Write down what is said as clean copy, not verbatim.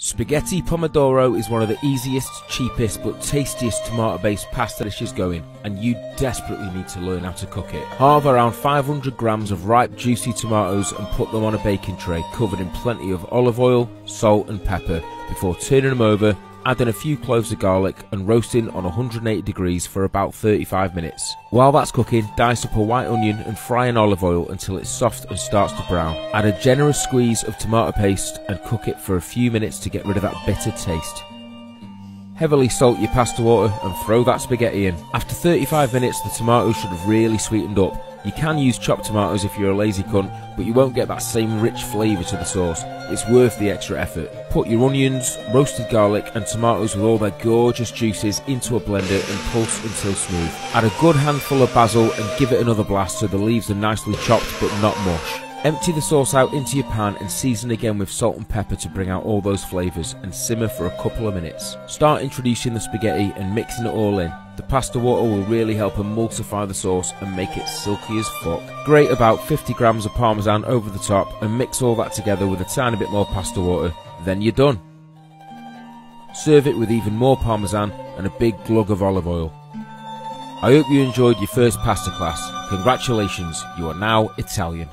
Spaghetti Pomodoro is one of the easiest, cheapest but tastiest tomato-based pasta dishes going, and you desperately need to learn how to cook it. Halve around 500 grams of ripe juicy tomatoes and put them on a baking tray covered in plenty of olive oil, salt and pepper before turning them over, adding a few cloves of garlic and roasting on 180 degrees for about 35 minutes. While that's cooking, dice up a white onion and fry in olive oil until it's soft and starts to brown. Add a generous squeeze of tomato paste and cook it for a few minutes to get rid of that bitter taste. Heavily salt your pasta water and throw that spaghetti in. After 35 minutes, the tomatoes should have really sweetened up. You can use chopped tomatoes if you're a lazy cunt, but you won't get that same rich flavour to the sauce. It's worth the extra effort. Put your onions, roasted garlic and tomatoes with all their gorgeous juices into a blender and pulse until smooth. Add a good handful of basil and give it another blast so the leaves are nicely chopped but not mush. Empty the sauce out into your pan and season again with salt and pepper to bring out all those flavours and simmer for a couple of minutes. Start introducing the spaghetti and mixing it all in. The pasta water will really help emulsify the sauce and make it silky as fuck. Grate about 50 grams of parmesan over the top and mix all that together with a tiny bit more pasta water. Then you're done. Serve it with even more parmesan and a big glug of olive oil. I hope you enjoyed your first pasta class. Congratulations, you are now Italian.